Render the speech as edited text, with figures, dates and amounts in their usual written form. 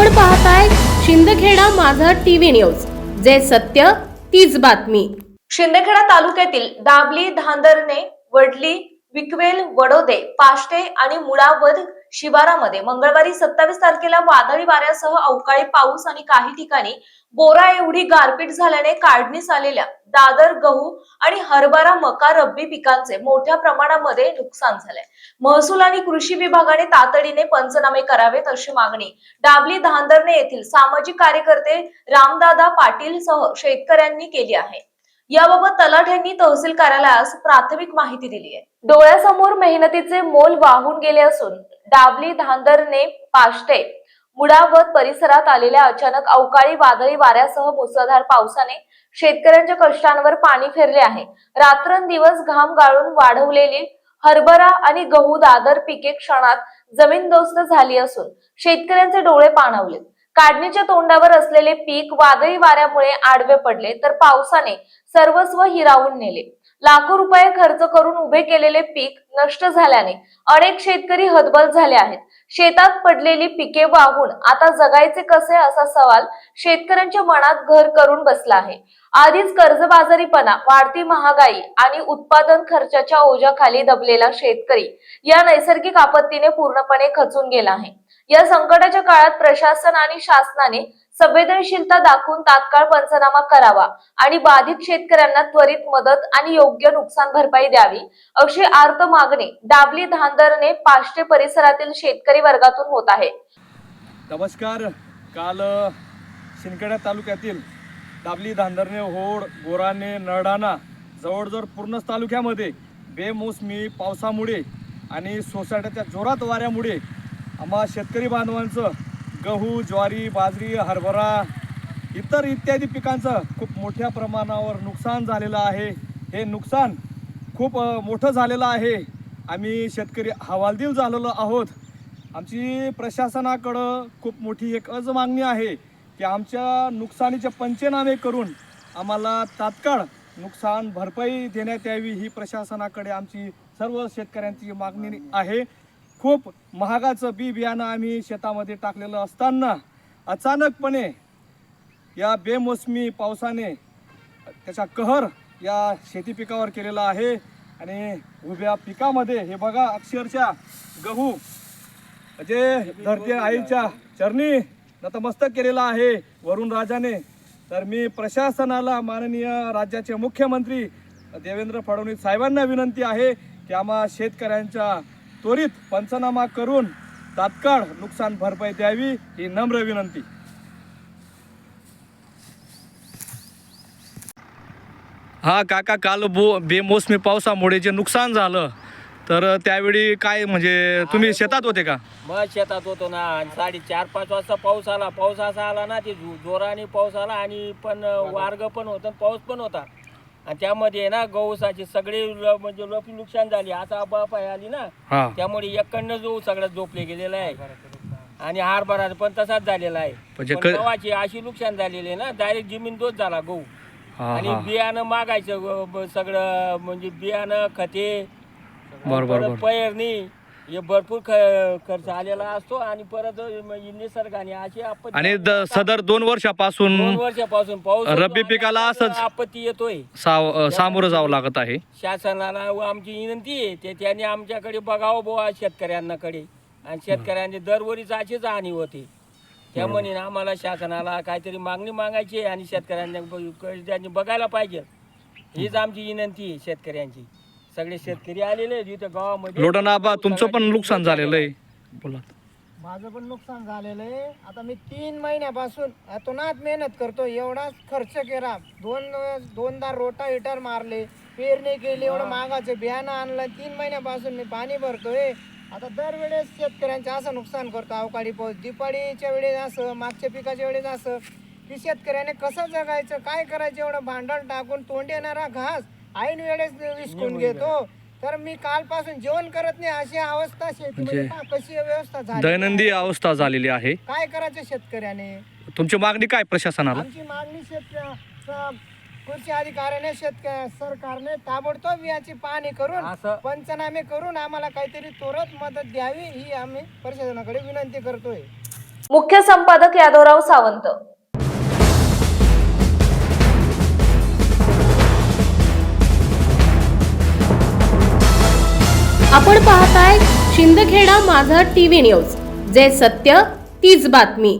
आपण पाहताय शिंदखेडा माझा टीव्ही न्यूज, जे सत्य तीच बातमी। शिंदखेडा तालुक्यातील दाबली, धांदरणे, वडली, विकवेल, वडोदे, पाष्टे आणि मुळावद शिवारामध्ये मंगळवारी 27 तारखेला वादळी वाऱ्यासह अवकाळी पाऊस आणि काही ठिकाणी बोरा एवढी गारपीट झाल्याने काढणीस आलेल्या दादर, गहू आणि हरभरा, मका रब्बी पिकांचे मोठ्या प्रमाणामध्ये नुकसान झाले। महसूल आणि कृषी विभागाने तातडीने पंचनामे करावेत अशी मागणी दाबली, धांदरणे येथील सामाजिक कार्यकर्ते रामदादा पाटील सह शेतकऱ्यांनी केली आहे। याबाबत तलाठ्यांनी तहसील कार्यालयास प्राथमिक माहिती दिली आहे। डोळ्यासमोर मेहनतीचे मोल वाहून गेले असून दाबली, धांदरणे, पाष्टे, मुळावद परिसरात आलेल्या अचानक अवकाळी वादळी वाऱ्यासह मुसळधार पावसाने शेतकऱ्यांच्या कष्टांवर पाणी फेरले आहे। रात्रंदिवस घाम गाळून वाढवलेली हरभरा आणि गहू दादर पिके क्षणात जमीनदोस्त झाली असून शेतकऱ्यांचे डोळे पाणावले। काढणीच्या तोंडावर असलेले पीक वादळी वाऱ्यामुळे आडवे पडले तर पावसाने सर्वस्व हिरावून नेले। लाखो रुपये खर्च करून उभे केलेले पीक नष्ट झाल्याने अनेक शेतकरी हतबल झाले आहेत। शेतात पडलेली पिके वाहून आता जगायचे कसे असा सवाल शेतकऱ्यांच्या मनात घर करून बसला आहे। आधीच कर्जबाजारीपणा, वाढती महागाई आणि उत्पादन खर्चाच्या ओझ्याखाली दबलेला शेतकरी या नैसर्गिक आपत्तीने पूर्णपणे खचून गेला आहे। या संकटाच्या काळात प्रशासन आणि शासनाने संवेदनशीलता दाखवून तात्काळ पंचनामा करावा आणि बाधित शेतकऱ्यांना त्वरित मदत आणि योग्य नुकसान भरपाई द्यावी अशी आर्त मागणी दाबली, धांदरणे, पाष्टे परिसरातील शेतकरी वर्गातून होत आहे। नमस्कार। काल शिंदखेडा तालुक्यातील दाबली, धांदरणे, होड, बोराणे, नरडाणा जवळजवळ पूर्ण तालुक्यामध्ये बेमोसमी पावसामुळे आणि सोसाट्याच्या जोरात वाऱ्यामुळे आम्हा शेतकरी बांधवांचं गहू, ज्वारी, बाजरी, हरभरा इतर इत्यादी पिकांचं खूप मोठ्या प्रमाणावर नुकसान झालेलं आहे। हे नुकसान खूप मोठं झालेलं आहे। आम्ही शेतकरी हवालदिल झालेलो आहोत। आमची प्रशासनाकडं खूप मोठी एक मागणी आहे की आमच्या नुकसानीचे पंचनामे करून आम्हाला तात्काळ नुकसान भरपाई देण्यात यावी, ही प्रशासनाकडे आमची सर्व शेतकऱ्यांची मागणी आहे। खूप महागाचं बी बियाणं आम्ही शेतामध्ये टाकलेलं असताना अचानकपणे या बेमोसमी पावसाने त्याचा कहर या शेती पिकावर केलेला आहे आणि उभ्या पिकामध्ये हे बघा अक्षरशः गहू जे धरती आईच्या चरणी नतमस्तक केलेला आहे वरुण राजाने। तर मी प्रशासनाला, माननीय राज्याचे मुख्यमंत्री देवेंद्र फडणवीस साहेबांना विनंती आहे की आम्हा शेतकऱ्यांच्या त्वरित पंचनामा करून तात्काळ नुकसान भरपाई द्यावी, ही नम्र विनंती। हा काका, काल बेमोसमी पावसामुळे जे नुकसान झालं तर त्यावेळी काय म्हणजे तुम्ही शेतात होते का? मग शेतात होतो ना। 4:30-5 वाजता पाऊस आला। पाऊस असा आला ना, ते जोराने पाऊस आला आणि पण वारग पण होतं, पाऊस पण होता आणि त्यामध्ये ना गहूसाची सगळे म्हणजे नुकसान झाली। आता बापाय आली ना, त्यामुळे एककडनं जो सगळं झोपले गेलेला आहे आणि हरभरा पण तसाच झालेला आहे। गव्हाची अशी नुकसान झालेली आहे ना, डायरेक्ट जमीन दोष झाला गहू। आणि बियाणं मागायचं सगळं, म्हणजे बियाणं, खते, पेरणी, हे भरपूर खर्च आलेला असतो आणि परत निसर्गाने अशी आपत्ती आणि सदर 2 वर्षापासून पाऊस रब्बी पिकाला असंच आपत्ती येतोय, सामोरं जावं लागत आहे। शासनाला आमची विनंती आहे ते त्यांनी आमच्याकडे बघावं बुवा, शेतकऱ्यांकडे, आणि शेतकऱ्यांची दरवर्षीच अशीच हानी होते। त्यामुळे आम्हाला शासनाला काहीतरी मागणी मागायची आहे आणि शेतकऱ्यांनी बघायला पाहिजे, हीच आमची विनंती आहे शेतकऱ्यांची। सगळे शेतकरी आलेले आहेत इथं गावामध्ये। लोटनाबा, तुमचं पण नुकसान झालेलं आहे, बोला। माझं पण नुकसान झालेलं आहे। आता मी 3 महिन्यापासून अतोनात मेहनत करतो, एवढाच खर्च केला, दोनदा रोटावेटर मारले, पेरणी केली, एवढं महागाचं बियाणं आणलं, 3 महिन्यापासून मी पाणी भरतोय। आता दरवेळेस शेतकऱ्यांचं असं नुकसान करतो, अवकाळी पाऊस, दिवाळीच्या वेळेस असं, मागच्या पिकाच्या वेळेस असं, की शेतकऱ्याने कसं जगायचं, काय करायचं, एवढं भांडण टाकून तोंड येणारा घास ऐन वेळेस विसकून घेतो। तर मी कालपासून जेवण करत नाही, अशी अवस्था शेतीमध्ये कशी व्यवस्था झाली, दैनंदिन अवस्था झालेली आहे। काय करायचं शेतकऱ्याने? तुमची मागणी काय प्रशासनाला? आमची मागणी कृषी अधिकाऱ्याने, सरकारने ताबडतोब याची पाहणी करून पंचनामे करून आम्हाला काहीतरी त्वरित मदत द्यावी, ही आम्ही प्रशासनाकडे विनंती करतोय। मुख्य संपादक यादवराव सावंत. आपण पाहताय शिंदखेडा माझा टीव्ही न्यूज, जे सत्य तीच बातमी.